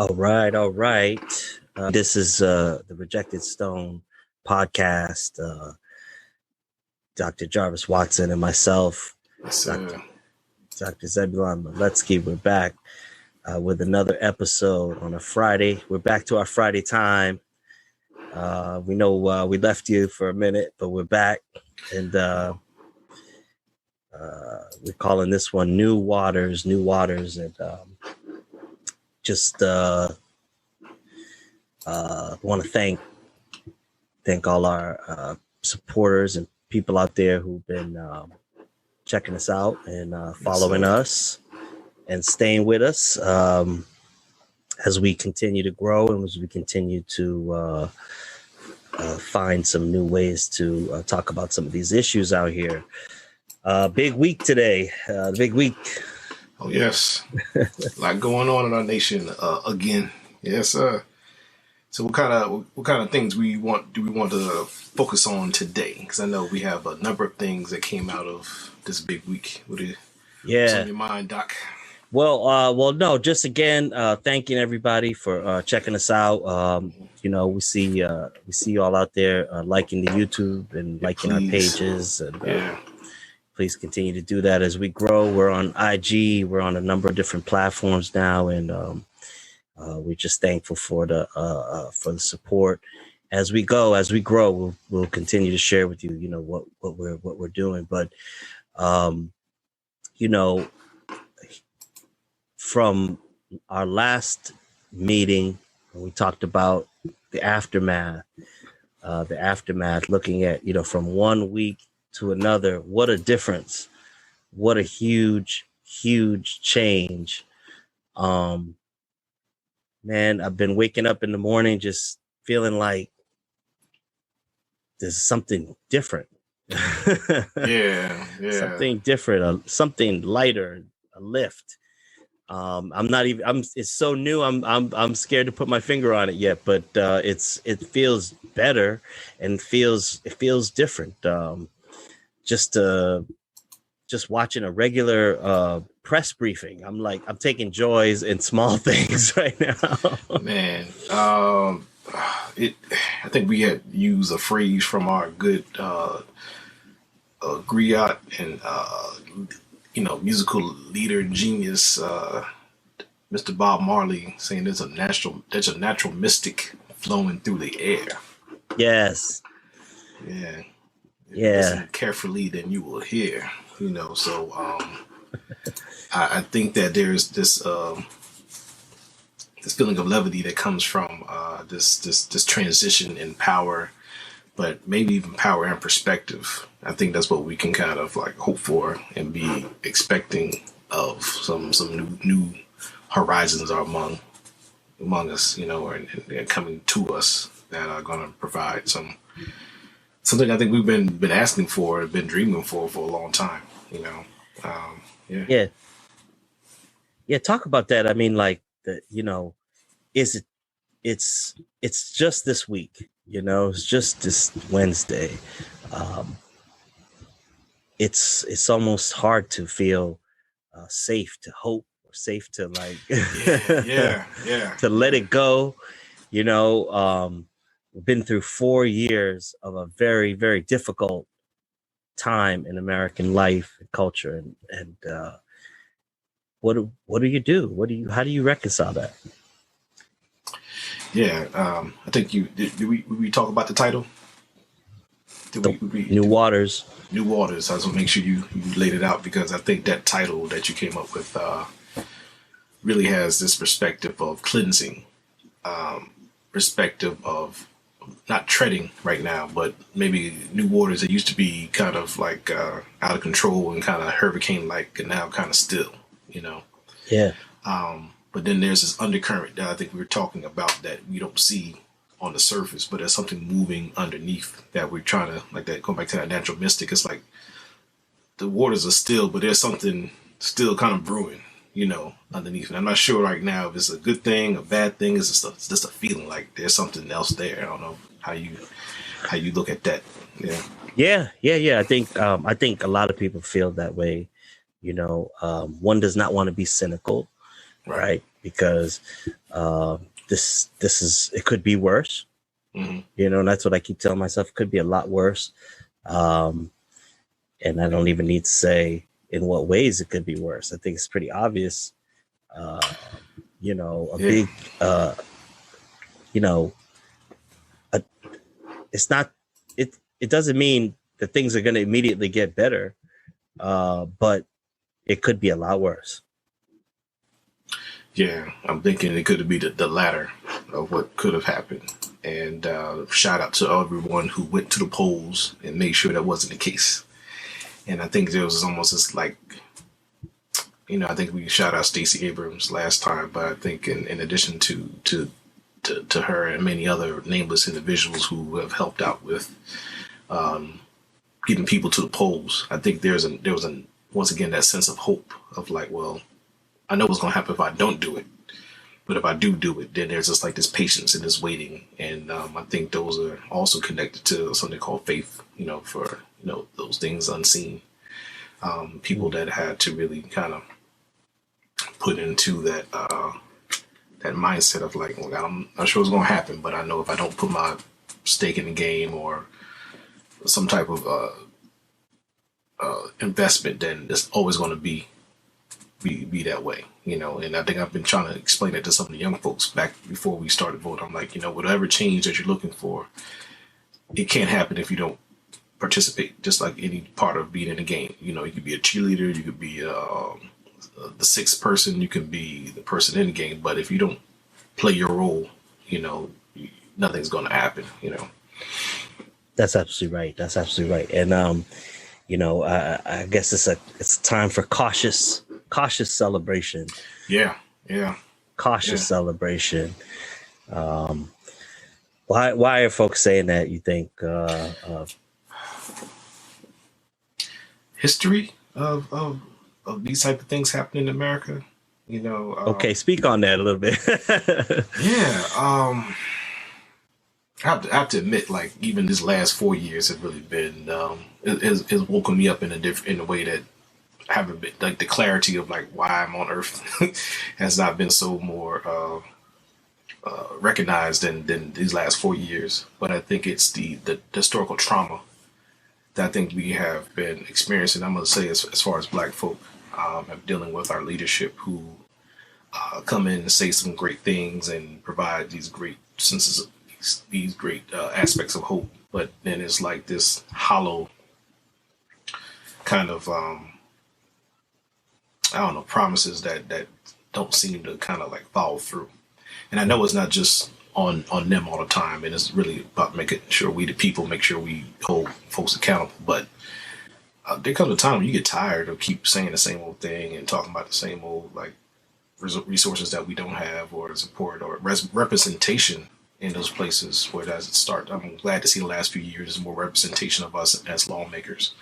All right, all right. This is the Rejected Stone podcast. Dr. Jarvis Watson and myself, Yes, Dr. Zebulon Maletsky. We're back with another episode on a Friday. We're back to our Friday time. We know we left you for a minute, but we're back, and we're calling this one New Waters, and just want to thank all our supporters and people out there who've been checking us out and following us and staying with us as we continue to grow and as we continue to find some new ways to talk about some of these issues out here. Big week today. Big week. Oh, yes. A lot going on in our nation again. Yes, sir. So what kind of things do we want to focus on today? Because I know we have a number of things that came out of this big week. What's on your mind, Doc? Well, no, just again, thanking everybody for checking us out. We see you all out there liking the YouTube and liking our pages, and please continue to do that as we grow. We're on IG, we're on a number of different platforms now, and we're just thankful for the support as we grow. We'll continue to share with you, what we're doing. But from our last meeting, we talked about the aftermath, looking at, from 1 week to another, what a difference, what a huge change. Man, I've been waking up in the morning just feeling like there's something different. Yeah. Something different, something lighter, a lift. It's so new. I'm scared to put my finger on it yet, but it feels better and it feels different. Just watching a regular press briefing, I'm taking joys in small things right now. Man, I think we had used a phrase from our good griot and musical leader genius, Mr. Bob Marley, saying there's a natural mystic flowing through the air. Yes. Yeah. If you listen carefully, then you will hear. So I think that there's this feeling of levity that comes from this transition in power, but maybe even power and perspective. I think that's what we can kind of like hope for and be expecting of some new horizons are among us, and coming to us that are going to provide something I think we've been asking for, been dreaming for a long time. Yeah. Talk about that. I mean, like it's just this week. It's just this Wednesday. It's almost hard to feel safe, to hope, or safe to to let it go. We've been through 4 years of a very, very difficult time in American life and culture, and what do you do? How do you reconcile that? I think did we talk about the title? New Waters. New Waters. I just want to make sure you laid it out, because I think that title that you came up with really has this perspective of cleansing, perspective of not treading right now, but maybe new waters that used to be kind of like out of control and kind of hurricane-like, and now kind of still, Yeah. But then there's this undercurrent that I think we were talking about that we don't see on the surface, but there's something moving underneath that we're trying to, like that, going back to that natural mystic. It's like the waters are still, but there's something still kind of brewing, underneath. And I'm not sure right now if it's a good thing, a bad thing. It's just a feeling like there's something else there. I don't know how you look at that. Yeah. I think a lot of people feel that way. One does not want to be cynical, right? because this is, it could be worse. Mm-hmm. And that's what I keep telling myself. It could be a lot worse. And I don't even need to say in what ways it could be worse. I think it's pretty obvious. Big, it's not, it doesn't mean that things are going to immediately get better, but it could be a lot worse. Yeah, I'm thinking it could be the latter of what could have happened. And shout out to everyone who went to the polls and made sure that wasn't the case. And I think there was almost this like, I think we shout out Stacey Abrams last time, but I think in addition to her and many other nameless individuals who have helped out with getting people to the polls, I think there was once again that sense of hope of like, well, I know what's going to happen if I don't do it, but if I do it, then there's just like this patience and this waiting, and I think those are also connected to something called faith, for those things unseen, people that had to really kind of put into that mindset of like, well, I'm not sure what's going to happen, but I know if I don't put my stake in the game or some type of investment, then it's always going to be that way, and I think I've been trying to explain it to some of the young folks back before we started voting. I'm like, whatever change that you're looking for, it can't happen if you don't participate, just like any part of being in the game. You could be a cheerleader, you could be the sixth person, you can be the person in the game, but if you don't play your role, nothing's going to happen. That's absolutely right. And I guess it's a time for cautious celebration. Yeah. Cautious celebration. Why are folks saying that, you think? History of these type of things happening in America, okay, speak on that a little bit. Yeah. I have to admit, like, even this last 4 years have really been it's woken me up in a way that I haven't been, like, the clarity of like why I'm on Earth has not been so more recognized than these last 4 years. But I think it's the historical trauma that I think we have been experiencing. I'm going to say as far as Black folk have dealing with our leadership who come in and say some great things and provide these great senses of these great aspects of hope, but then it's like this hollow kind of promises that don't seem to kind of like follow through. And I know it's not just on them all the time, and it's really about making sure we the people make sure we hold folks accountable. But there comes a time when you get tired of keep saying the same old thing and talking about the same old like resources that we don't have, or support or representation in those places where it doesn't start. I'm glad to see the last few years more representation of us as lawmakers,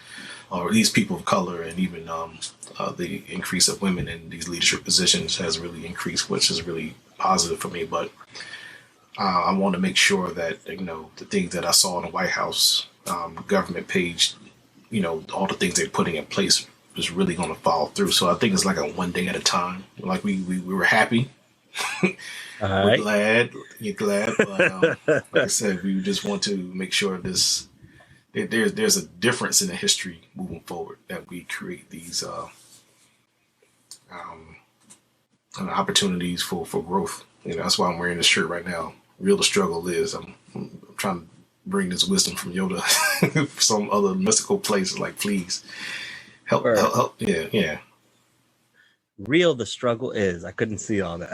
or these people of color, and even the increase of women in these leadership positions has really increased, which is really positive for me. But I want to make sure that the things that I saw in the White House government page, all the things they're putting in place is really going to follow through. So I think it's like a one day at a time. Like we were happy. We're glad. You're glad. But like I said, we just want to make sure there's a difference in the history moving forward, that we create these opportunities for growth. That's why I'm wearing this shirt right now. Real the struggle is. I'm trying to bring this wisdom from Yoda from some other mystical place. Like, please help. Yeah. Real the struggle is. I couldn't see all that.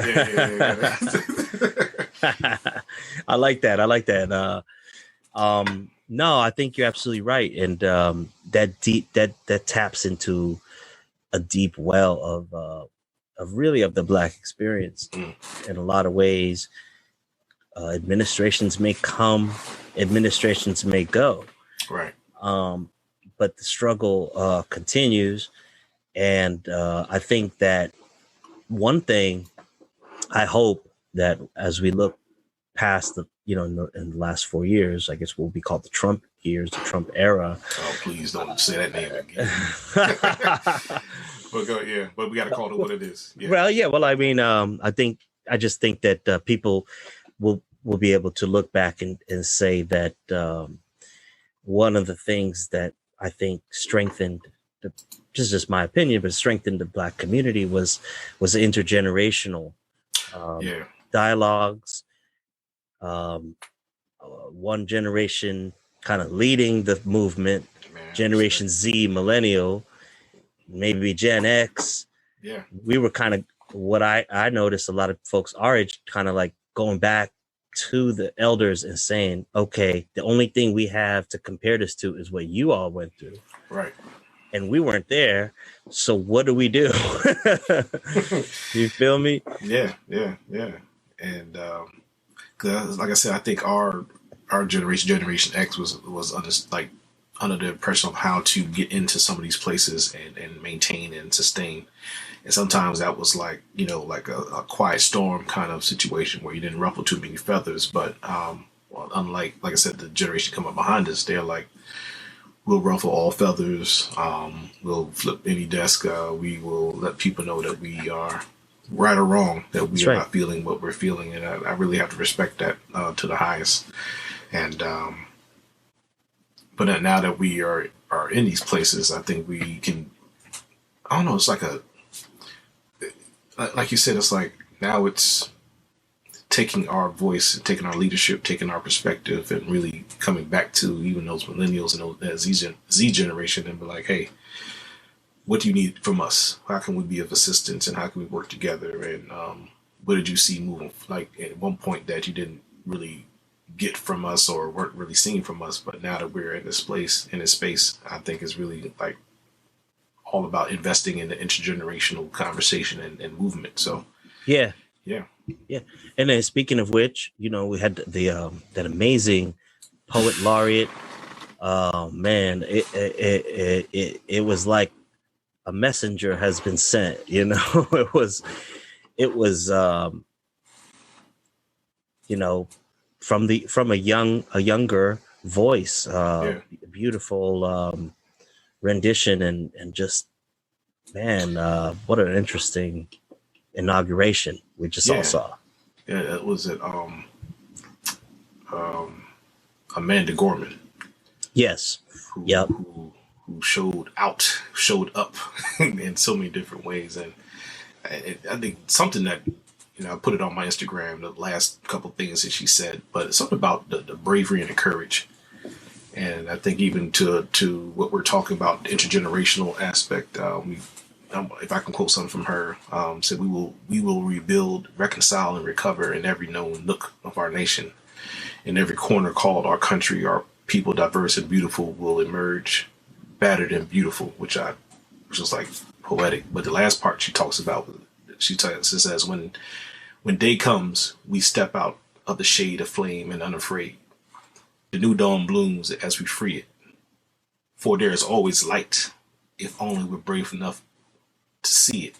Yeah. I like that. No, I think you're absolutely right, and that taps into a deep well of the Black experience. In a lot of ways. Administrations may come, administrations may go, right? But the struggle continues. And I think that one thing, I hope that as we look past in the last 4 years, I guess what will be called the Trump years, the Trump era. Oh, please don't say that name again. but we got to call it what it is. Yeah. Well, yeah. Well, I mean, I just think that people will be able to look back and say that one of the things that I think strengthened just my opinion, but strengthened the Black community was intergenerational dialogues. One generation kind of leading the movement, Generation Z, millennial, maybe Gen X. Yeah, we were kind of, what I noticed, a lot of folks our age kind of like going back to the elders and saying, okay, the only thing we have to compare this to is what you all went through. Right. And we weren't there. So what do we do? You feel me? Yeah. And cause like I said, I think our Generation X was under the impression of how to get into some of these places and maintain and sustain. And sometimes that was like, like a quiet storm kind of situation where you didn't ruffle too many feathers. But unlike, like I said, the generation come up behind us, they're like, we'll ruffle all feathers. We'll flip any desk. We will let people know that we are right or wrong, that we are not feeling what we're feeling. And I really have to respect that to the highest. And but now that we are in these places, I think we can, I don't know, it's like you said, it's like now it's taking our voice, taking our leadership, taking our perspective, and really coming back to even those millennials and that Z generation and be like, hey, what do you need from us? How can we be of assistance, and how can we work together? And what did you see moving, like at one point that you didn't really get from us or weren't really seeing from us, but now that we're in this place, in this space, I think is really like all about investing in the intergenerational conversation and movement. So yeah. And then speaking of which, we had the that amazing poet laureate. Man, it was like a messenger has been sent. It was from a younger voice, beautiful rendition, and just, man, what an interesting inauguration we just all saw. Yeah, it was Amanda Gorman. Yes. Who showed up in so many different ways. And I think something that, I put it on my Instagram, the last couple of things that she said, but it's something about the bravery and the courage. And I think even to what we're talking about, the intergenerational aspect, if I can quote something from her, said, we will rebuild, reconcile, and recover in every known nook of our nation. In every corner called our country, our people, diverse and beautiful, will emerge battered and beautiful, which was like poetic. But the last part she talks about, she says, when day comes, we step out of the shade of flame and unafraid. The new dawn blooms as we free it. For there is always light, if only we're brave enough to see it.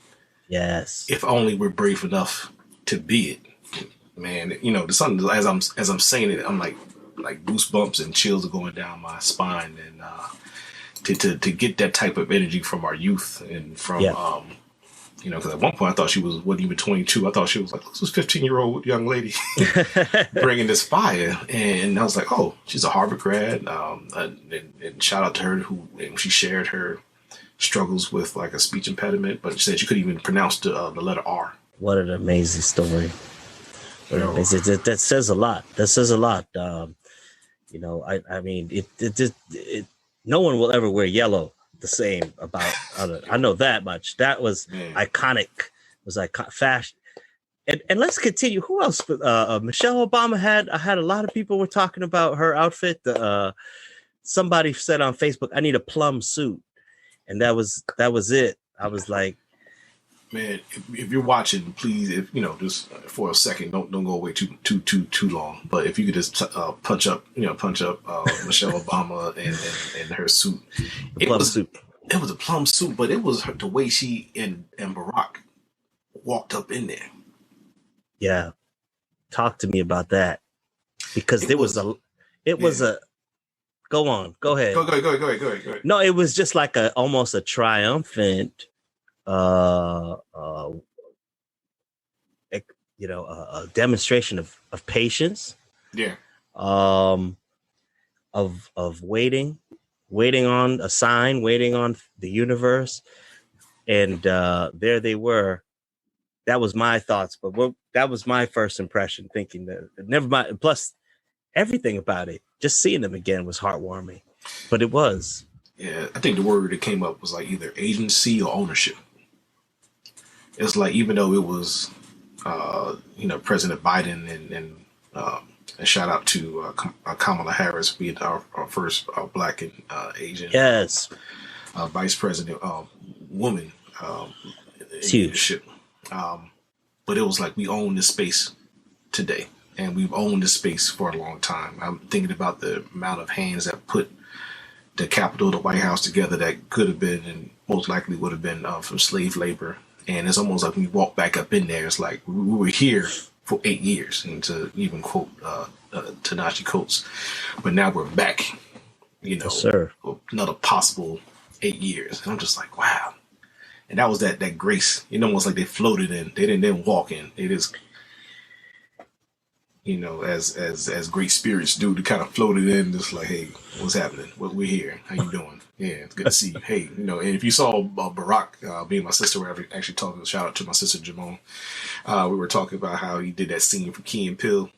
Yes. If only we're brave enough to be it. Man, the sun, as I'm saying it, I'm like goosebumps and chills are going down my spine, and to get that type of energy from our youth and from because at one point I thought she wasn't even 22. I thought she was like this 15-year-old young lady bringing this fire, and I was like, oh, she's a Harvard grad. And shout out to her and she shared her struggles with like a speech impediment, but she said she couldn't even pronounce the letter R. What an amazing story! That says a lot. That says a lot. I mean, it no one will ever wear yellow the same about other. I know that much. That was iconic. It was iconic fashion. And let's continue. Who else? Michelle Obama had a lot of people were talking about her outfit. Somebody said on Facebook, "I need a plum suit," and that was it. I was like, man, if you're watching, please, just for a second, don't go away too long. But if you could just punch up Michelle Obama and her suit. It was a plum suit, but it was the way she and Barack walked up in there. Yeah, talk to me about that, because it was a. Go on, go ahead. Go ahead. No, it was just like almost a triumphant uh, uh, a demonstration of patience, Yeah. um, of waiting on a sign, waiting on the universe, and there they were. That was my thoughts, but that was my first impression. Thinking that, never mind. Plus, everything about it, just seeing them again was heartwarming. But it was. Yeah, I think the word that came up was like either agency or ownership. It's like even though it was, President Biden and shout out to Kamala Harris being our first black and Asian Yes, vice president woman it's in huge. leadership. But it was like we own this space today, and we've owned this space for a long time. I'm thinking about the amount of hands that put the Capitol, the White House together that could have been and most likely would have been from slave labor. And it's almost like when you walk back up in there, it's like we were here for 8 years, and to even quote Ta-Nehisi Coates, but now we're back, Yes, sir. for another possible 8 years. And I'm just like, wow. And that was that grace. It almost like they floated in. They didn't walk in. They just, as great spirits do, to kind of floated in, just like, hey, what's happening? We're here. How you doing? Yeah, it's good to see you. Hey, and if you saw Barack, being my sister, we're actually talking, shout out to my sister Jamon. We were talking about how he did that scene for Key and Peele.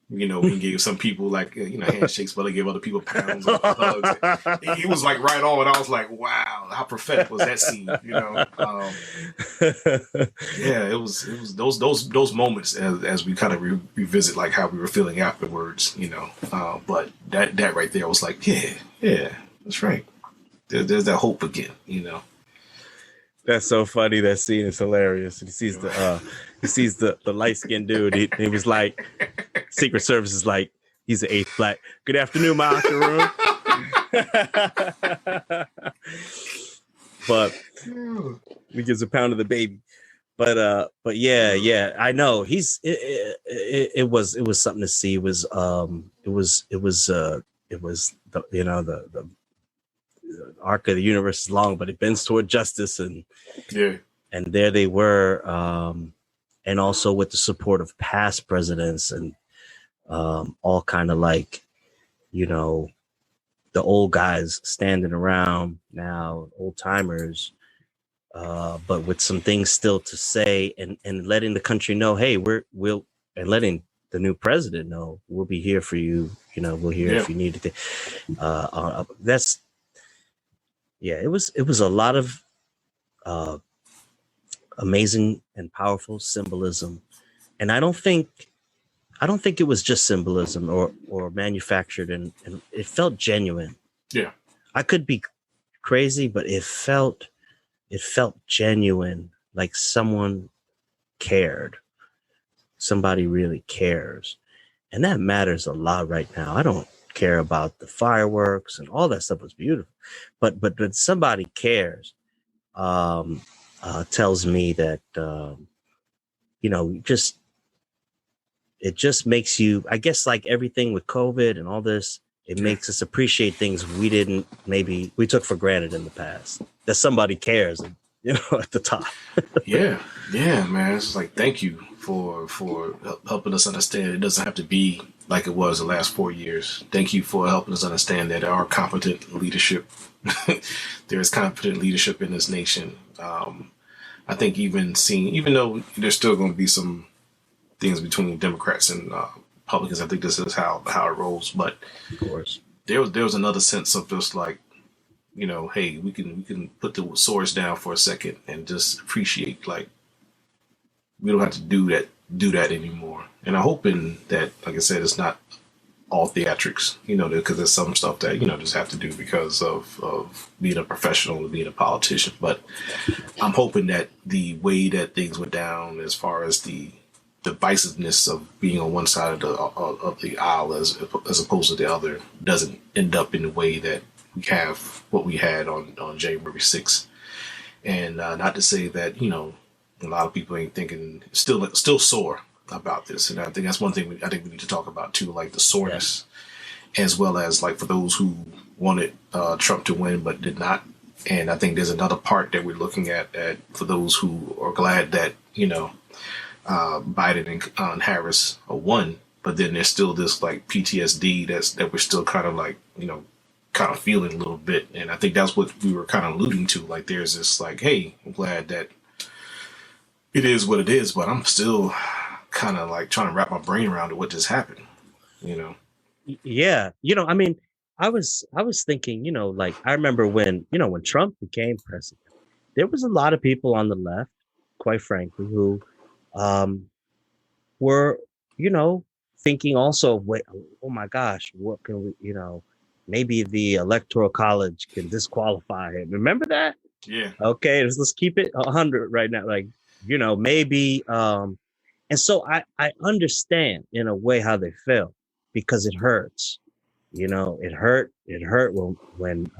He gave some people like, handshakes, but he gave other people pounds and hugs. He was like right on. I was like, wow, how prophetic was that scene? Yeah, it was those moments as we kind of revisit like how we were feeling afterwards, but that right there was like, yeah, that's right. There's that hope again, That's so funny. That scene is hilarious. And he sees the light skinned dude. He was like, Secret Service is like, he's the eighth black. Good afternoon, my Macaroon. But he gives a pound of the baby. But yeah, I know it was something to see. It was the arc of the universe is long, but it bends toward justice, and there they were, and also with the support of past presidents and all kind of like, the old guys standing around now, old timers, but with some things still to say, and letting the country know, hey, we'll and letting the new president know we'll be here for you. We're here if you need it. That's. Yeah, it was a lot of amazing and powerful symbolism, and I don't think it was just symbolism or manufactured, and it felt genuine. Yeah, I could be crazy, but it felt genuine, like someone cared. Somebody really cares, and that matters a lot right now. I don't care about the fireworks and all that stuff was beautiful, but somebody cares, tells me that it just makes you, I guess, like everything with COVID and all this, it makes us appreciate things we took for granted in the past, that somebody cares, at the top. yeah, man. It's like, thank you for helping us understand it doesn't have to be like it was the last 4 years. Thank you for helping us understand that there are competent leadership. There is competent leadership in this nation. I think even though there's still going to be some things between Democrats and Republicans, I think this is how it rolls. But of course, there was another sense of just like, hey, we can put the swords down for a second and just appreciate, like, we don't have to do that anymore. And I'm hoping that, like I said, it's not all theatrics, because there's some stuff that, just have to do because of being a professional and being a politician. But I'm hoping that the way that things went down, as far as the divisiveness of being on one side of the aisle as opposed to the other, doesn't end up in the way that we have what we had on January 6th. And not to say that, a lot of people ain't thinking, still sore about this. And I think that's one thing I think we need to talk about too, like the soreness, as well as like for those who wanted Trump to win but did not And I think there's another part that we're looking at for those who are glad that, Biden and Harris are won, but then there's still this like PTSD that we're still kind of like, kind of feeling a little bit. And I think that's what we were kind of alluding to. Like, there's this like, hey, I'm glad that it is what it is, but I'm still kind of like trying to wrap my brain around what just happened, Yeah. I mean, I was thinking, like I remember when Trump became president, there was a lot of people on the left, quite frankly, who were, thinking also, wait, oh my gosh, what can we, maybe the electoral college can disqualify him. Remember that? Yeah. Okay, let's keep it 100 right now. Like, maybe and so I understand in a way how they feel, because it hurts. It hurt when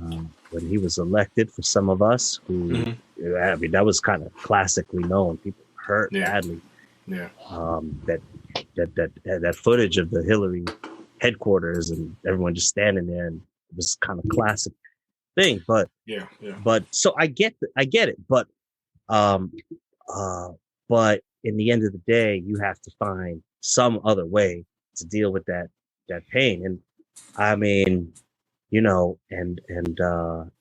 he was elected. For some of us who, I mean, that was kind of classically known. People hurt badly. Yeah. That footage of the Hillary headquarters and everyone just standing there, and it was kind of classic thing. But but so I get it. But but in the end of the day, you have to find some other way to deal with that pain. And I mean, and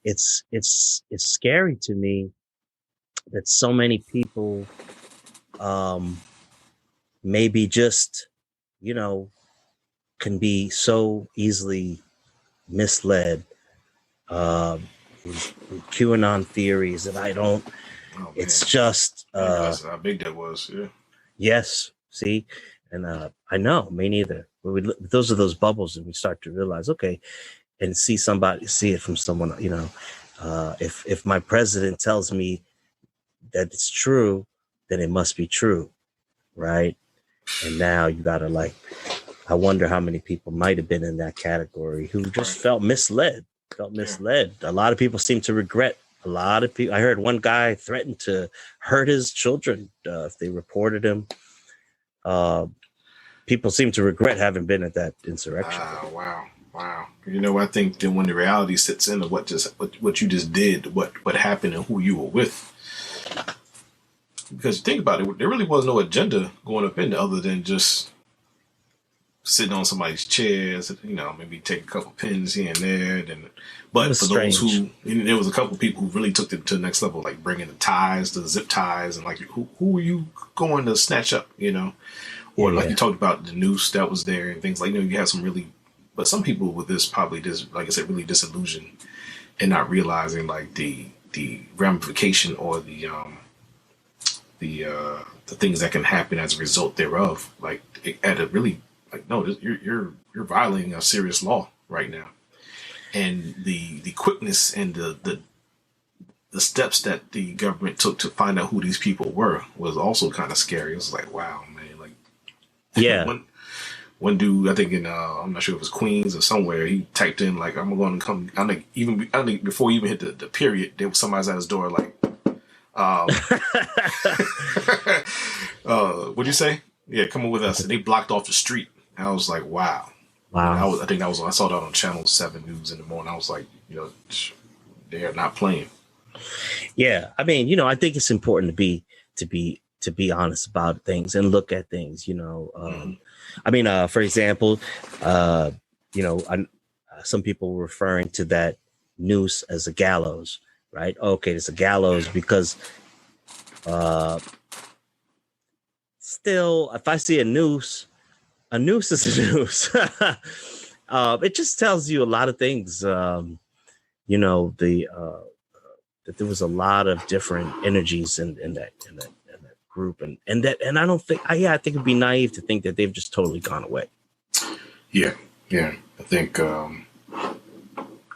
it's scary to me that so many people maybe just, can be so easily misled. QAnon theories that I don't. Oh, it's just how big that was. Yeah. Yes. See, and I know, me neither. Those are those bubbles, and we start to realize, okay, and see it from someone. If my president tells me that it's true, then it must be true, right? And now you gotta I wonder how many people might have been in that category who just felt misled. A lot of people seem to regret. A lot of people. I heard one guy threatened to hurt his children if they reported him. People seem to regret having been at that insurrection. Wow. I think then when the reality sits in of what you just did, what happened, and who you were with, because you think about it, there really was no agenda going up in there other than just sitting on somebody's chairs, maybe take a couple pins here and there. But for those who, there was a couple people who really took it to the next level, like bringing the zip ties, and like who are you going to snatch up, or like you talked about the noose that was there and things like, you have some really, but some people with this probably just, like I said, really disillusioned and not realizing like the ramification or the things that can happen as a result thereof. Like at a really, like, no, you're violating a serious law right now, and the quickness and the steps that the government took to find out who these people were was also kind of scary. It was like, wow, man, like, yeah. One dude, I think I'm not sure if it was Queens or somewhere, he typed in like, I'm going to come. I think before he even hit the period, there was somebody's at his door like, what'd you say? Yeah, come on with us. And they blocked off the street. I was like, wow. I think I saw that on Channel 7 News in the morning. I was like, they are not playing. Yeah, I mean, I think it's important to be honest about things and look at things. I mean, for example, some people were referring to that noose as a gallows, right? Okay, it's a gallows because still, if I see a noose is a noose. It just tells you a lot of things. That there was a lot of different energies in that group, and I don't think I think it'd be naive to think that they've just totally gone away. Yeah. I think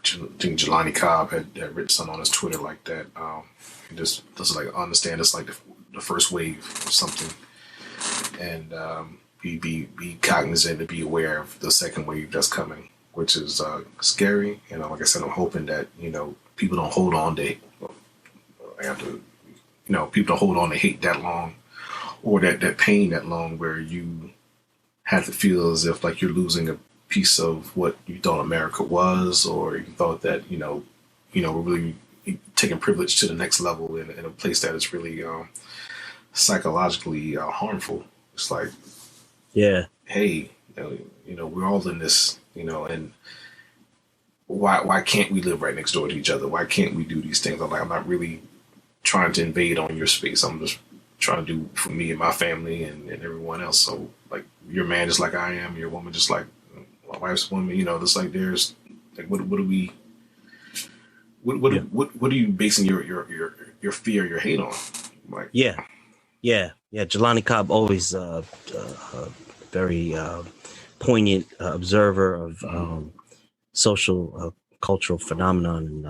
Jelani Cobb had written something on his Twitter like that. Just like understand it's like the first wave or something, and be cognizant and be aware of the second wave that's coming, which is scary. Like I said, I'm hoping that people don't hold on to people don't hold on to hate that long, or that pain that long, where you have to feel as if like you're losing a piece of what you thought America was, or you thought that we're really taking privilege to the next level in a place that is really psychologically harmful. It's like, Yeah. hey, we're all in this, and why can't we live right next door to each other? Why can't we do these things? I'm not really trying to invade on your space. I'm just trying to do for me and my family and everyone else. So like, you're a man just like I am, you're a woman just like my wife's a woman. It's like there's like what are we? What are you basing your fear, your hate on? Like, yeah. Jelani Cobb always very poignant observer of social cultural phenomenon, and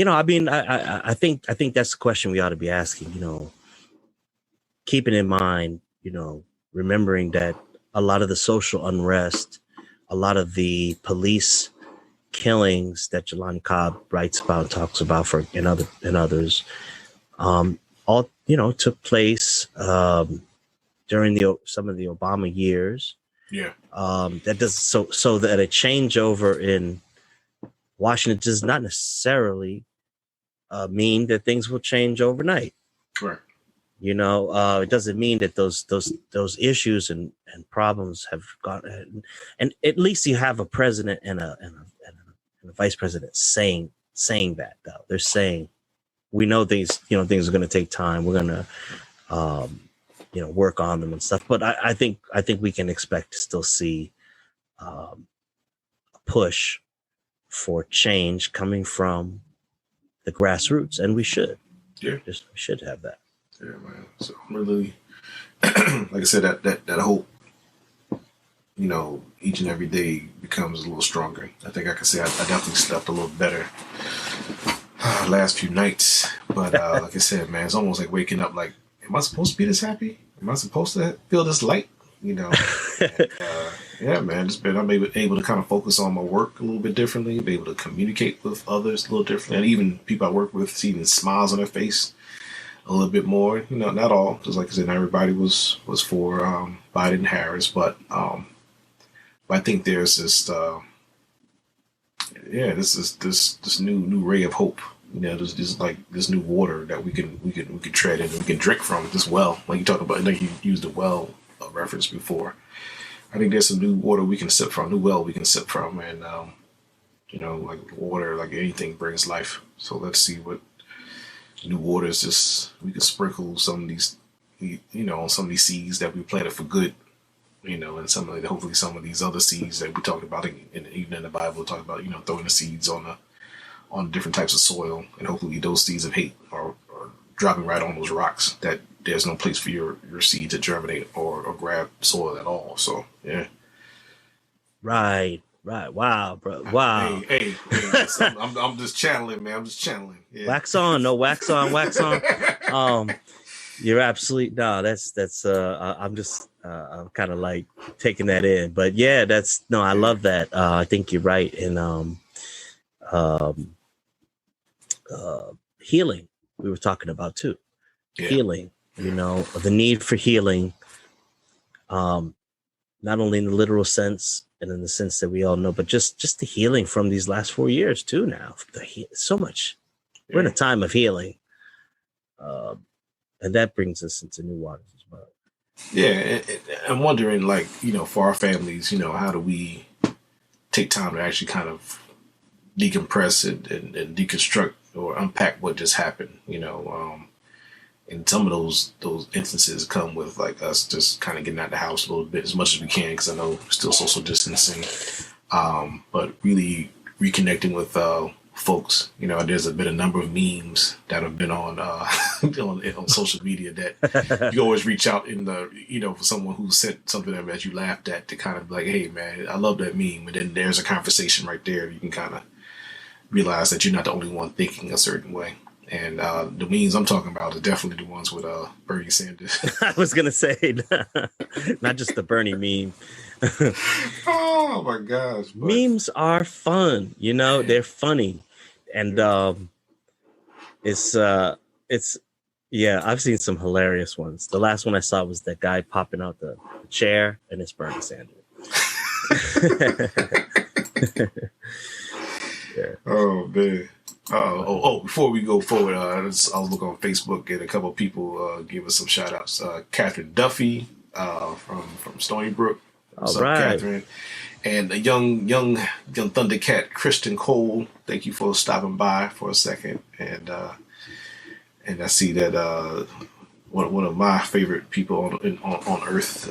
I think that's the question we ought to be asking. Keeping in mind, remembering that a lot of the social unrest, a lot of the police killings that Jelani Cobb writes about, talks about and others, all took place during some of the Obama years. Yeah. That does so that a changeover in Washington does not necessarily mean that things will change overnight. Correct. It doesn't mean that those issues and problems have gone. And at least you have a president and a vice president saying that, though. They're saying, we know things are going to take time. We're going to work on them and stuff. But I think we can expect to still see a push for change coming from the grassroots, and we should. Yeah, we should have that. Yeah, man. So I'm really, like I said, that hope, each and every day becomes a little stronger. I think I can say I definitely slept a little better last few nights. But like I said, man, it's almost like waking up like, am I supposed to be this happy? Am I supposed to feel this light? And, yeah, man, I'm able to kind of focus on my work a little bit differently, be able to communicate with others a little differently, and even people I work with, seeing smiles on their face a little bit more. Not all, because like I said, not everybody was for Biden and Harris, but I think there's this this new ray of hope. There's this new water that we can tread in, and we can drink from this well. Like you talked about, I think you used the well reference before. I think there's some new water we can sip from, new well we can sip from, and like water, like anything, brings life. So let's see what new waters we can sprinkle some of these, on some of these seeds that we planted for good, and hopefully some of these other seeds that we talked about, even in the Bible, talk about throwing the seeds on different types of soil, and hopefully those seeds of hate are dropping right on those rocks, that there's no place for your seed to germinate or grab soil at all. So yeah. Right. Wow, bro. Wow. Hey, I'm just channeling, man. I'm just channeling. Yeah. Wax on. You're absolutely that's I'm just I'm kind of like taking that in, but yeah, I love that. I think you're right. And healing, we were talking about too. Yeah. Healing, the need for healing, not only in the literal sense and in the sense that we all know, but just the healing from these last 4 years too. Now, so much. Yeah. We're in a time of healing, and that brings us into new waters as well. Yeah, I'm wondering, like, for our families, how do we take time to actually kind of decompress and deconstruct or unpack what just happened, and some of those instances come with like us just kind of getting out of the house a little bit as much as we can, because I know we're still social distancing, but really reconnecting with folks. There's been a number of memes that have been on on social media that you always reach out for someone who sent something that you laughed at, to kind of like, hey man, I love that meme, and then there's a conversation right there. You can kind of realize that you're not the only one thinking a certain way. And the memes I'm talking about are definitely the ones with Bernie Sanders. I was going to say, not just the Bernie meme. Oh, my gosh. But memes are fun. They're funny. And it's I've seen some hilarious ones. The last one I saw was that guy popping out the chair, and it's Bernie Sanders. Yeah. Oh man. Before we go forward, I was looking on Facebook and a couple of people give us some shout outs. Catherine Duffy from Stony Brook. What's All up, right. Catherine? And a young Thundercat, Kristen Cole. Thank you for stopping by for a second. And I see that one of my favorite people on Earth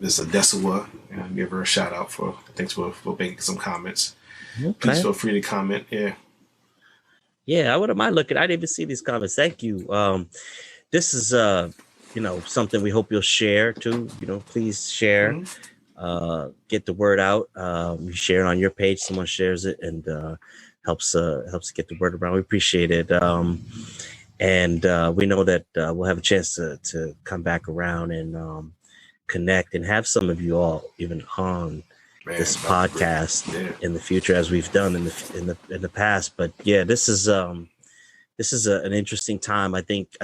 is Adesawa. And give her a shout out for thanks for making some comments. Okay. Please feel free to comment. Yeah, I wouldn't mind looking. I didn't even see these comments. Thank you. This is something we hope you'll share too. Please share. Mm-hmm. Get the word out. You share it on your page. Someone shares it and helps get the word around. We appreciate it. And we know that we'll have a chance to come back around and connect and have some of you all even on this podcast in the future, as we've done in the past. But yeah, this is an interesting time. I think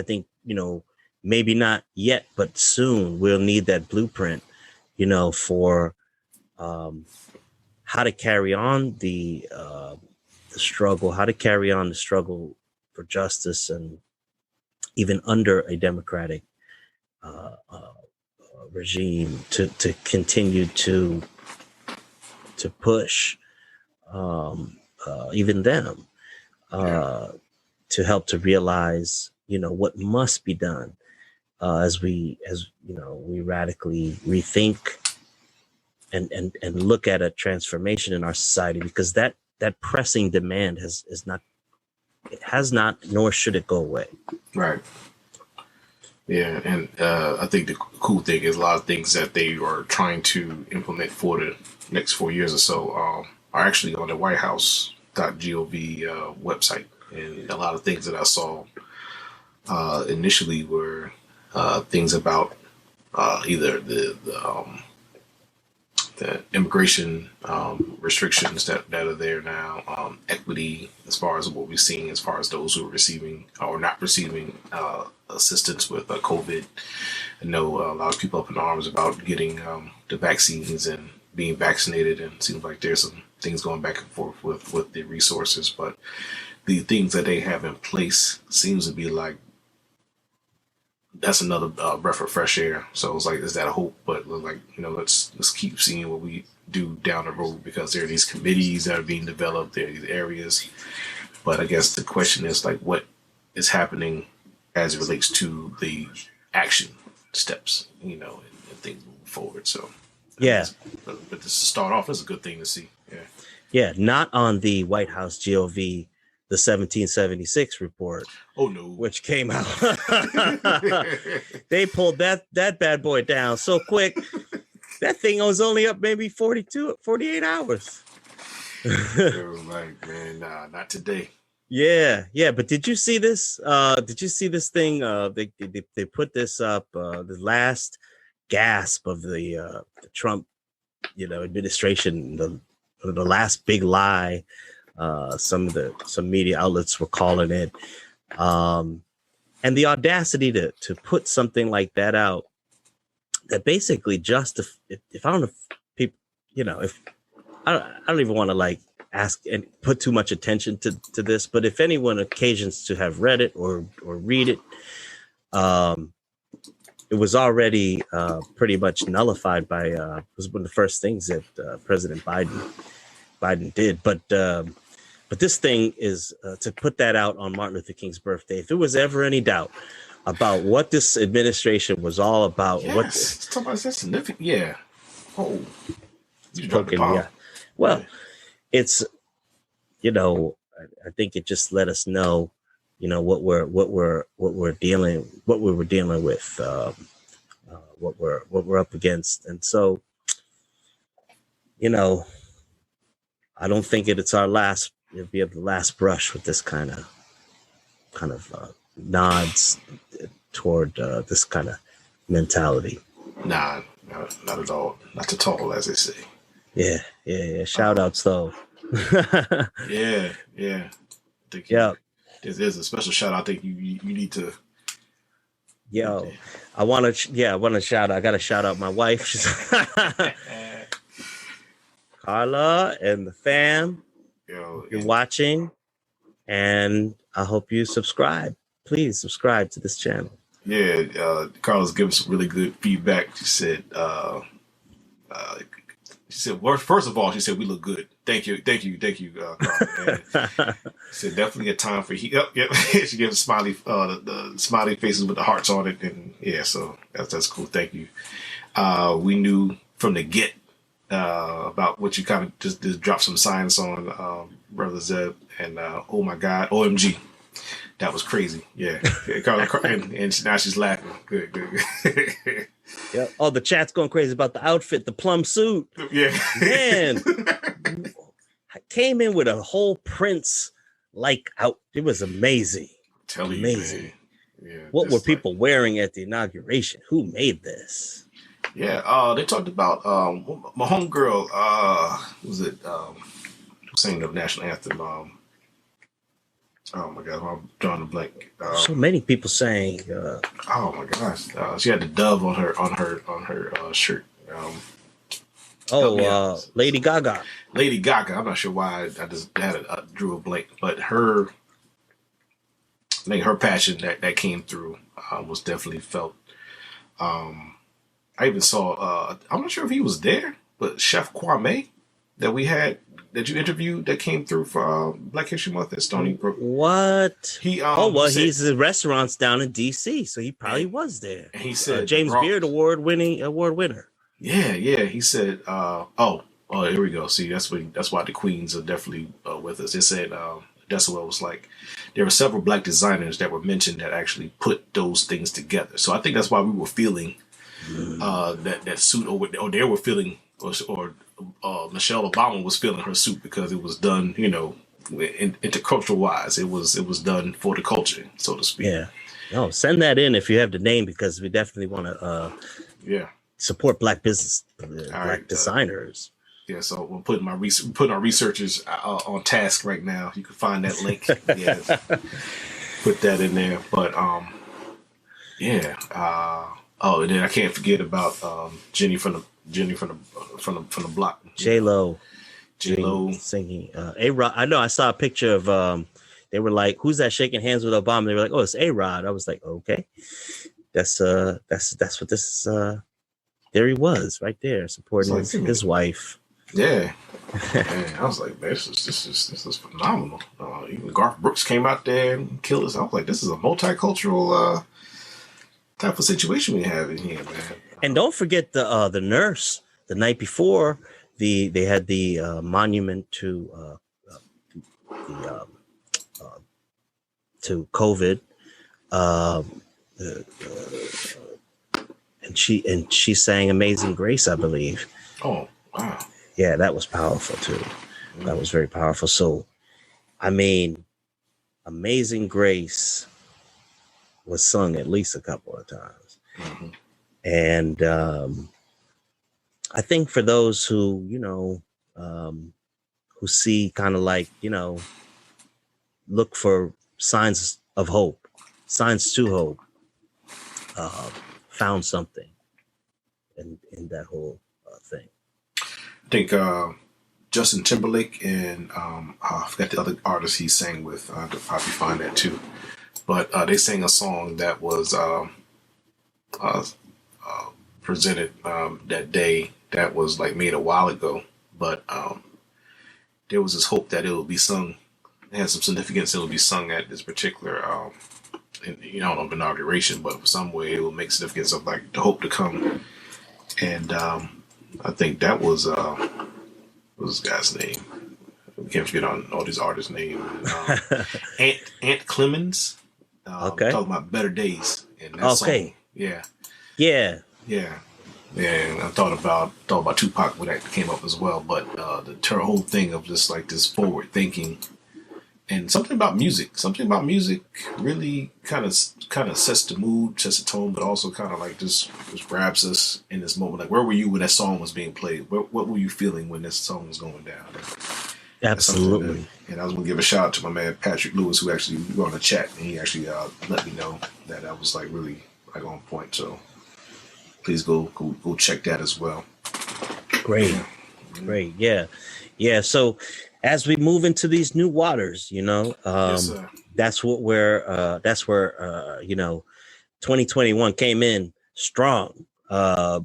maybe not yet, but soon we'll need that blueprint, for how to carry on the struggle, how to carry on the struggle for justice, and even under a democratic regime, to continue to push even them to help to realize what must be done as we radically rethink and look at a transformation in our society, because that pressing demand has not, nor should it go away. Right. Yeah, and I think the cool thing is a lot of things that they are trying to implement for the next 4 years or so are actually on the whitehouse.gov website. And a lot of things that I saw initially were things about either the immigration restrictions that are there now, equity as far as what we've seen, as far as those who are receiving or not receiving assistance with COVID. I know a lot of people up in arms about getting the vaccines and being vaccinated, and it seems like there's some things going back and forth with the resources, but the things that they have in place seems to be like that's another breath of fresh air. So it's like, is that a hope? But like, let's keep seeing what we do down the road, because there are these committees that are being developed, there are these areas. But I guess the question is like, what is happening as it relates to the action steps, and things moving forward. So yeah, but to start off is a good thing to see. Yeah, not on the White House GOV, the 1776 report. Oh no, which came out. They pulled that bad boy down so quick. That thing was only up maybe 48 hours. Like, man, nah, not today. Yeah. But did you see this? Did you see this thing? They put this up. The last gasp of the Trump, administration. The last big lie. Some media outlets were calling it, and the audacity to put something like that out. That basically if I don't know if people, if I don't even want to like ask and put too much attention to this, but if anyone occasions to have read it or read it, it was already pretty much nullified by it was one of the first things that President Biden did. But this thing is to put that out on Martin Luther King's birthday. If there was ever any doubt about what this administration was all about, yes, that's significant. Yeah. Oh, well, it's I think it just let us know, what we were dealing with, what we're up against, and so I don't think it'll be the last brush with this kind of nods toward this kind of mentality. Nah, not at all. Not at all, as they say. Yeah. Shout outs though. Yeah. Yeah. There's a special shout out. I think you need to. Yo, I want to shout out. I got to shout out my wife. She's Carla and the fam. you're watching, and I hope you subscribe. Please subscribe to this channel. Yeah, Carlos gave us some really good feedback. She said, well, first of all, she said we look good. Thank you, Carlos. She said definitely a time for heat. Yep. She gave a smiley, the smiley faces with the hearts on it, and yeah, so that's cool. Thank you. We knew from the get about what you kind of just dropped some science on, Brother Zeb, and oh my God, OMG. That was crazy. Yeah. and now she's laughing. Good. Yeah. Oh, the chat's going crazy about the outfit, the plum suit. Yeah. Man, I came in with a whole Prince out. It was amazing. Amazing. You, man. Yeah. What were people wearing at the inauguration? Who made this? Yeah. They talked about my homegirl. Was it sang the national anthem? Oh my God, I'm drawing a blank. So many people saying. Oh my gosh, she had the dove on her shirt. Lady Gaga. Lady Gaga. I'm not sure why I just drew a blank, but I think her passion that came through was definitely felt. I even saw. I'm not sure if he was there, but Chef Kwame that you interviewed that came through for Black History Month at Stony Brook. What? He's in restaurants down in DC, so he probably was there. And he said James Beard award winner. Yeah. He said, here we go. See, that's why the queens are definitely with us. It said Decibel was like, there were several Black designers that were mentioned that actually put those things together. So I think that's why we were feeling that suit, or they were feeling, or Michelle Obama was feeling her suit, because it was done, intercultural wise. It was done for the culture, so to speak. Yeah. No, send that in if you have the name, because we definitely want to support Black business, Black designers. Yeah, so we're putting our researchers on task right now. You can find that link. Yeah, put that in there. But and then I can't forget about Jenny from the block. J-Lo singing. A-Rod. I know. I saw a picture of. They were like, "Who's that shaking hands with Obama?" They were like, "Oh, it's A-Rod." I was like, "Okay, that's what this there he was right there supporting his wife." Yeah, man, I was like, this is phenomenal. Even Garth Brooks came out there and killed us. I was like, this is a multicultural type of situation we have in here, man. And don't forget the nurse. The night before, they had the monument to COVID, and she sang "Amazing Grace," I believe. Oh, wow! Yeah, that was powerful too. That was very powerful. So, I mean, "Amazing Grace" was sung at least a couple of times, and I think for those who who see kind of like look for signs of hope, signs to hope, found something in that whole thing. I think Justin Timberlake and I forgot the other artist he sang with. I could probably find that too. But they sang a song that was presented that day that was like made a while ago. But there was this hope that it would be sung. It had some significance. It would be sung at this particular, inauguration, but for some way it will make significance of like the hope to come. And I think that was what was this guy's name? We can't forget on all these artists' names. Ant Clemens. Okay. Talking about Better Days. And that song, yeah. And I thought about Tupac when that came up as well. But the whole thing of just like this forward thinking. And something about music really kind of sets the mood, sets the tone, but also kind of like just grabs us in this moment. Like, where were you when that song was being played? What were you feeling when this song was going down? Absolutely. And I was going to give a shout out to my man Patrick Lewis, who actually we were on the chat, and he actually let me know that was like really like on point. So please go check that as well. Great. Yeah. So as we move into these new waters, Yes, sir. that's where 2021 came in strong, as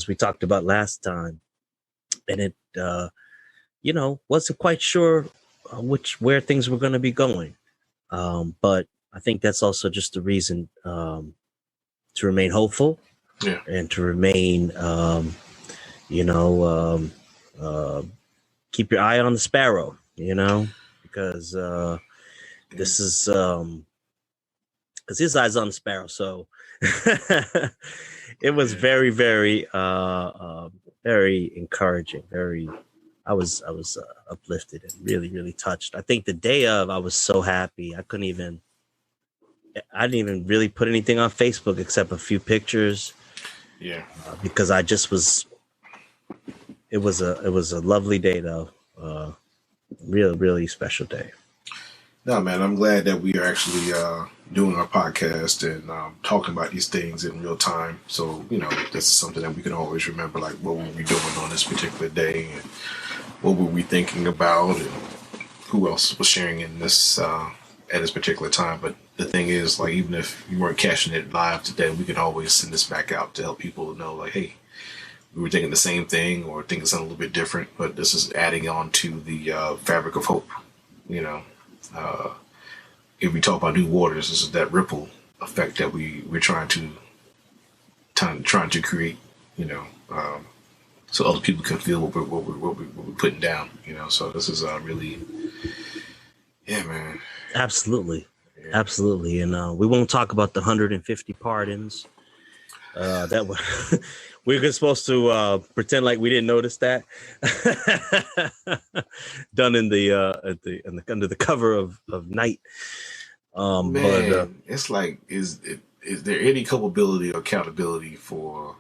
we talked about last time, and it wasn't quite sure where things were going to be going, but I think that's also just a reason to remain hopeful, Yeah. and to remain keep your eye on the sparrow, because this is because his eyes on the sparrow. So it was very, very, very encouraging. I was uplifted and really, really touched. I think the day of, I was so happy. I didn't even really put anything on Facebook except a few pictures. Yeah. Because I just was. It was a lovely day though. Really, really special day. No, man, I'm glad that we are actually doing our podcast and talking about these things in real time. So, this is something that we can always remember, like what were we doing on this particular day and what were we thinking about and who else was sharing in this at this particular time. But the thing is, like, even if you weren't catching it live today, we can always send this back out to help people know, like, hey, we were thinking the same thing or thinking something a little bit different, but this is adding on to the fabric of hope, if we talk about new waters, this is that ripple effect that we're trying to create, so other people can feel what we're putting down, So this is really, yeah, man. Absolutely, yeah. Absolutely, and we won't talk about the 150 pardons that were. We're supposed to pretend like we didn't notice that. Done in under the cover of night. Man, but it's like, is there any culpability or accountability for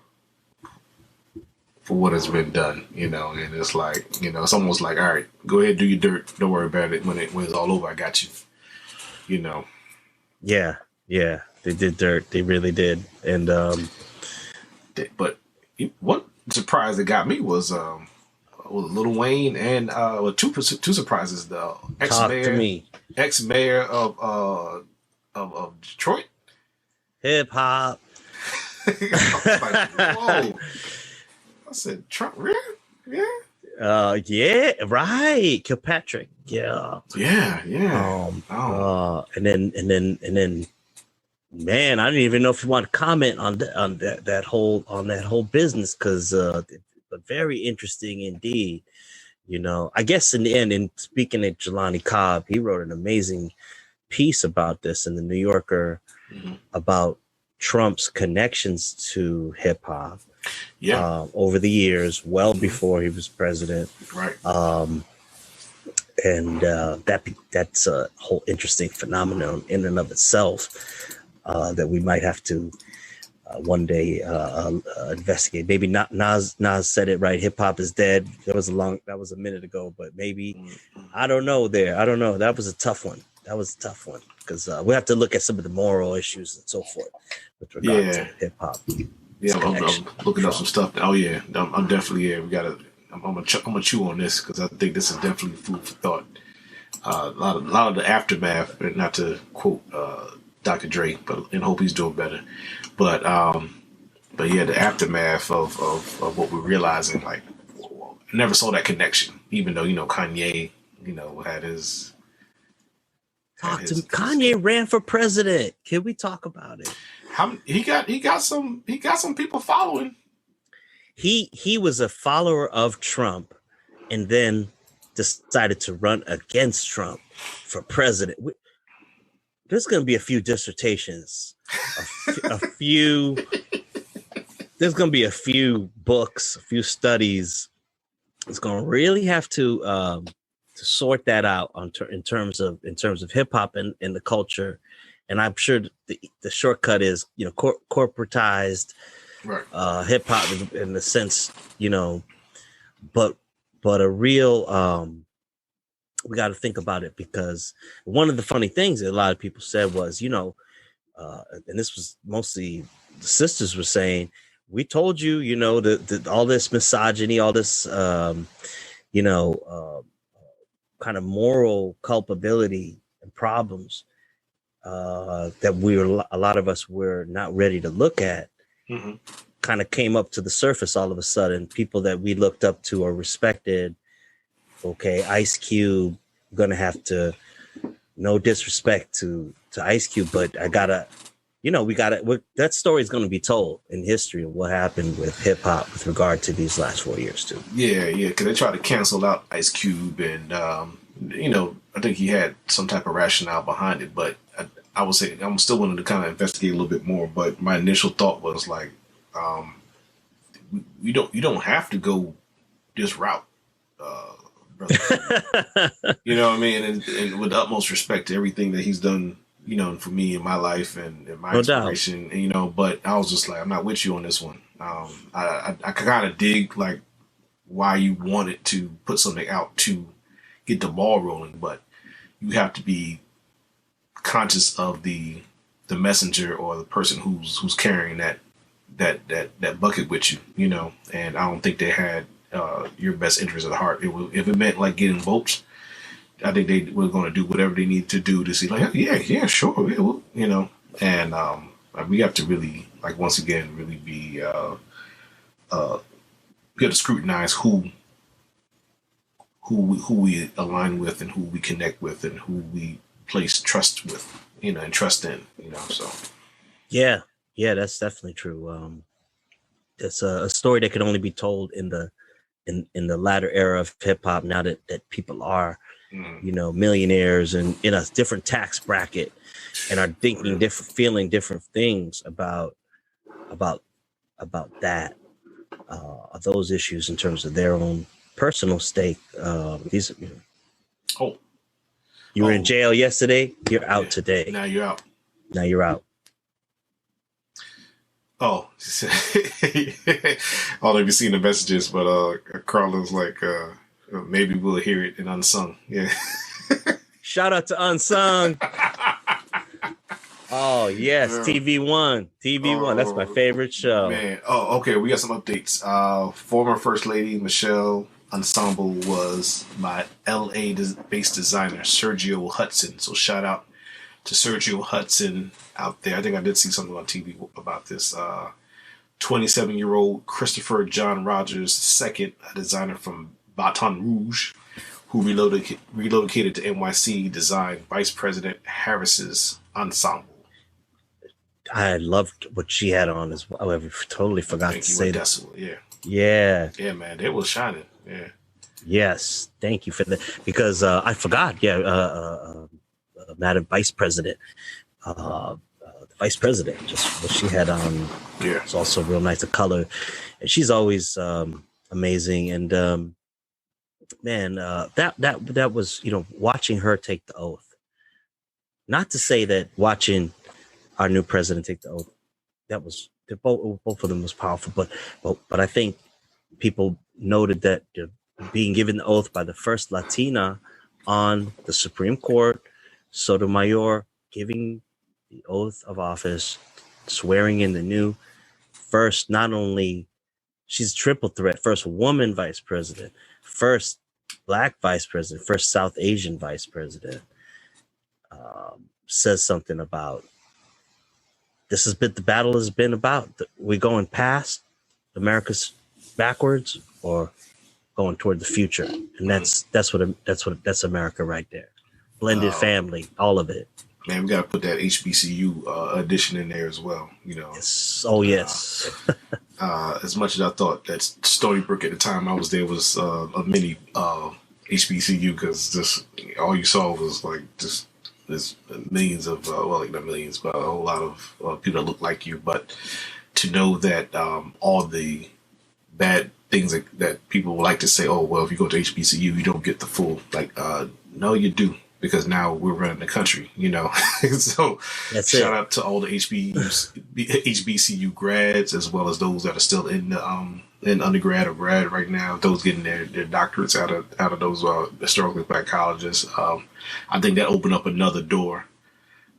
what has been done? And it's like, it's almost like, all right, go ahead, do your dirt. Don't worry about it. When it's all over, I got you. Yeah, they did dirt. They really did, and but. What surprise that got me was Lil Wayne and two surprises. The ex-mayor of Detroit, hip hop. I was like, whoa! I said, Trump, really? Yeah. Yeah, right. Kilpatrick. Yeah. Yeah. And then. Man, I didn't even know if you want to comment on that whole business, because but very interesting indeed. I guess in the end, in speaking of Jelani Cobb, he wrote an amazing piece about this in the New Yorker, about Trump's connections to hip hop. Yeah. Over the years, well before he was president. Right. And that's a whole interesting phenomenon in and of itself. That we might have to one day investigate. Maybe not. Nas said it right. Hip hop is dead. That was a minute ago, but maybe I don't know. That was a tough one. Because we have to look at some of the moral issues and so forth with regard to hip hop. Yeah, I'm looking up some stuff. Oh yeah, I'm definitely we gotta. I'm gonna chew on this because I think this is definitely food for thought. A lot of the aftermath, not to quote Dr. Dre, but and hope he's doing better. But yeah, the aftermath of what we're realizing, like, I never saw that connection, even though Kanye, had his. Kanye ran for president. Can we talk about it? He got some people following. He was a follower of Trump, and then decided to run against Trump for president. There's going to be a few dissertations, there's going to be a few books, a few studies. It's going to really have to sort that out in terms of hip hop and the culture. And I'm sure the shortcut is, corporatized hip hop in the sense, but a real, we got to think about it, because one of the funny things that a lot of people said was, and this was mostly the sisters were saying, we told you, all this misogyny, all this, kind of moral culpability and problems that a lot of us were not ready to look at, kind of came up to the surface all of a sudden. People that we looked up to or respected. Okay, Ice Cube, gonna have to, no disrespect to Ice Cube, but that story is going to be told in history of what happened with hip hop with regard to these last 4 years too. Yeah, because they tried to cancel out Ice Cube, and I think he had some type of rationale behind it. But I would say I'm still wanting to kind of investigate a little bit more. But my initial thought was like, you don't have to go this route, brother. You know what I mean? And with the utmost respect to everything that he's done, for me in my life and in my inspiration, but I was just like, I'm not with you on this one. I kind of dig like why you wanted to put something out to get the ball rolling, but you have to be conscious of the messenger or the person who's carrying that bucket with you, and I don't think they had your best interest at heart. If it meant like getting votes, I think they were going to do whatever they need to do to see, like, yeah, sure, yeah, well, and we have to really, like, once again, really be, we have to scrutinize who we align with and who we connect with and who we place trust with, and trust in, so. Yeah, that's definitely true. It's a story that can only be told in the latter era of hip hop, now that people are, millionaires and in a different tax bracket and are thinking different, feeling different things about that, those issues in terms of their own personal stake. You were in jail yesterday. You're out today. Now you're out. Oh, I don't know if you've seen the messages, but Carla's like, maybe we'll hear it in Unsung. Yeah. Shout out to Unsung. Oh, yes. TV1. That's my favorite show. Man. Oh, okay. We got some updates. Former First Lady Michelle Ensemble was by LA-based designer Sergio Hudson. So shout out to Sergio Hudson out there. I think I did see something on TV about this. 27-year-old Christopher John Rogers II, a designer from Baton Rouge, who relocated to NYC, designed Vice President Harris's ensemble. I loved what she had on as well. I totally forgot to say that. Yeah. Yeah, man. They was shining. Yeah. Yes. Thank you for that. Because I forgot. Yeah. Madam Vice President. The Vice President, just what she had on. Yeah. It's also real nice. The color. And she's always amazing. And man, that was, watching her take the oath. Not to say that watching our new president take the oath, both of them was powerful, but I think people noted that being given the oath by the first Latina on the Supreme Court, Sotomayor, giving the oath of office, swearing in the new first, not only she's triple threat, first woman vice president, first Black vice president, first South Asian vice president, says something about the battle has been about. We're going past America's backwards or going toward the future, and that's America right there. Blended family, all of it. Man, we got to put that HBCU edition in there as well. Yes. Oh, yes. As much as I thought that Stony Brook at the time I was there was a mini HBCU, because just all you saw was like just there's millions of not millions, but a whole lot of people that look like you. But to know that all the bad things that people would like to say, oh well, if you go to HBCU, you don't get the full no, you do. Because now we're running the country, So shout out to all the HBCU grads, as well as those that are still in the in undergrad or grad right now. Those getting their doctorates out of those historically Black colleges. I think that opened up another door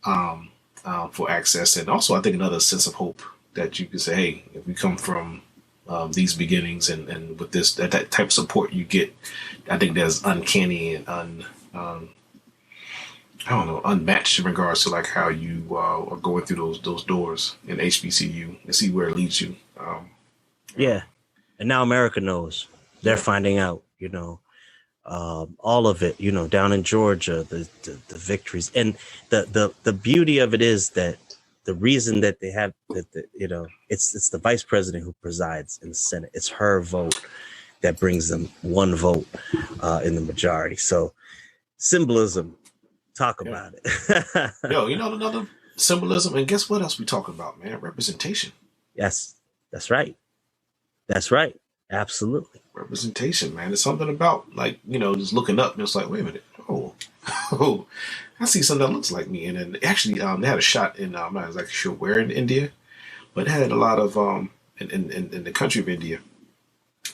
for access, and also I think another sense of hope that you can say, hey, if we come from these beginnings, and with that type of support you get, I think that's uncanny and I don't know, unmatched in regards to like how you are going through those doors in HBCU and see where it leads you. Yeah, and now America knows. They're finding out. All of it. Down in Georgia, the victories, and the beauty of it is that the reason that they have it's the vice president who presides in the Senate. It's her vote that brings them one vote in the majority. So symbolism. Talk about it. Yo, another symbolism, and guess what else we talking about, man? Representation. Yes, that's right. That's right. Absolutely. Representation, man. It's something about like, just looking up and it's like, wait a minute. Oh, I see something that looks like me. And then actually, they had a shot in, I'm not exactly sure where in India, but it had a lot of, in the country of India,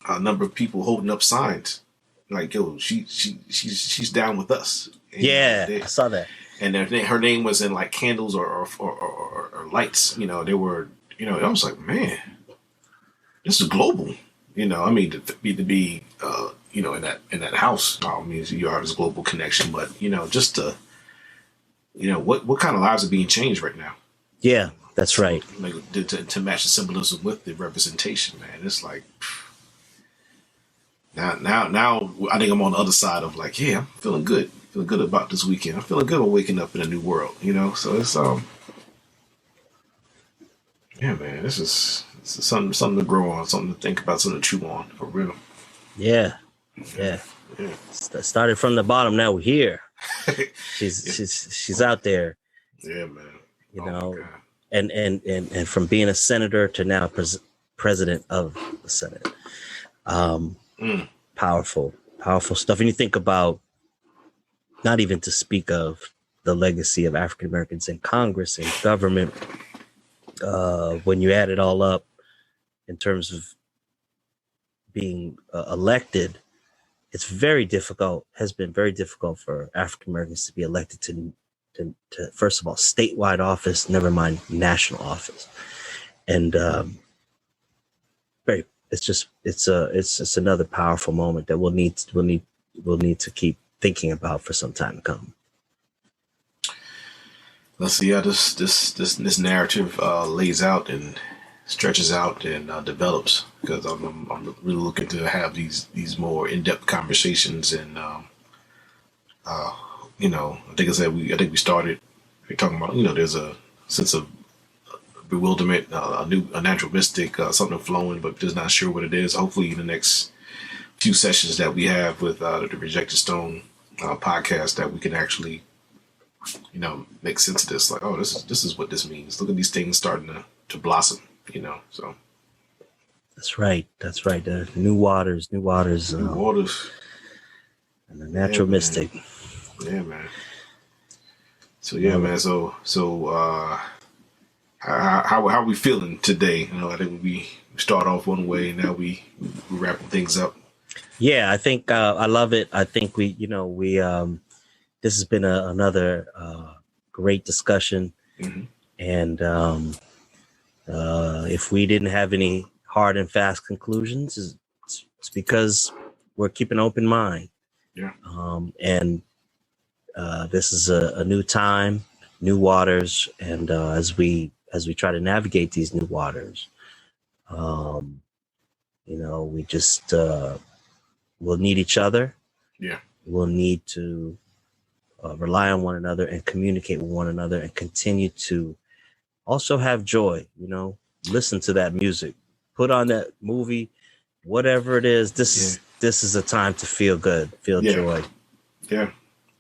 a number of people holding up signs like, yo, she's down with us. And, I saw that. And her name was in like candles or lights. They were, I was like, man, this is global. I mean, to be in that house, I mean, you are this global connection, but just to, what kind of lives are being changed right now? Yeah, that's right. Like to match the symbolism with the representation, man. It's like now I think I'm on the other side of like, yeah, I'm feeling good about this weekend. I'm feeling good about waking up in a new world, so it's yeah, man, this is something to grow on, something to think about, something to chew on, for real. Yeah. Started from the bottom. Now we're here. She's out there. Yeah, man. And from being a senator to now president of the Senate. Powerful stuff. And you think about, not even to speak of the legacy of African Americans in Congress and government. When you add it all up in terms of being elected, it's has been very difficult for African Americans to be elected to first of all, statewide office, never mind national office. And it's just another powerful moment that we'll need to keep thinking about for some time to come. Let's see how this narrative lays out and stretches out and develops, because I'm really looking to have these more in-depth conversations. And I think we started talking about there's a sense of bewilderment, a natural mystic, something flowing, but just not sure what it is. Hopefully in the next few sessions that we have with the Rejected Stone podcast, that we can actually make sense of this. Like, oh, this is what this means. Look at these things starting to blossom. So that's right. The new waters, and the natural mystic. Yeah, man. So yeah, man. So how are we feeling today? I think we start off one way, and now we're wrapping things up. Yeah, I think I love it. I think we this has been another great discussion. Mm-hmm. And if we didn't have any hard and fast conclusions, it's because we're keeping an open mind. Yeah. And this is a new time, new waters. And as we try to navigate these new waters, we just we'll need each other. Yeah. We'll need to rely on one another and communicate with one another and continue to also have joy. Listen to that music, put on that movie, whatever it is. This is a time to feel good, feel joy. Yeah.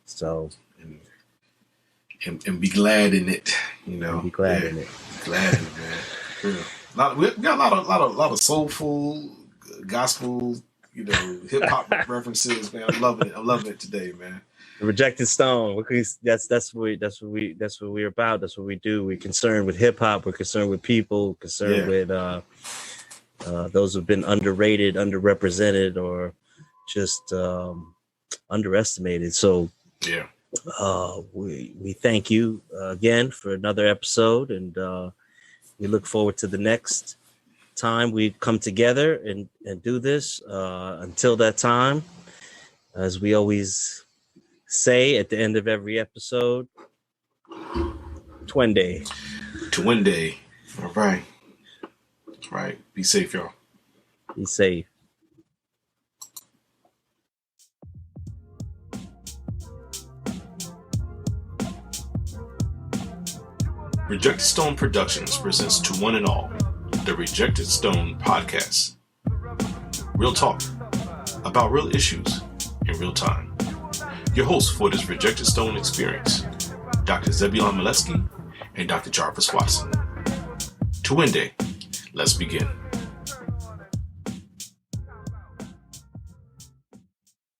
So and be glad in it. Be glad in it. Glad in it, man. We got a lot of soulful gospel, hip hop references, man. I'm loving it today, man. The Rejected Stone. That's what we're about. That's what we do. We're concerned with hip hop. We're concerned with people. Concerned with those who've been underrated, underrepresented, or just underestimated. So yeah, we thank you again for another episode, and we look forward to the next. time we come together and do this. Until that time, as we always say at the end of every episode, Twende. Twende. All right. All right. Be safe, y'all. Be safe. Rejected Stone Productions presents To One and All, the Rejected Stone podcast. Real talk about real issues in real time. Your hosts for this Rejected Stone experience, Dr. Zebulon Miletsky and Dr. Jarvis Watson. To Wende, let's begin.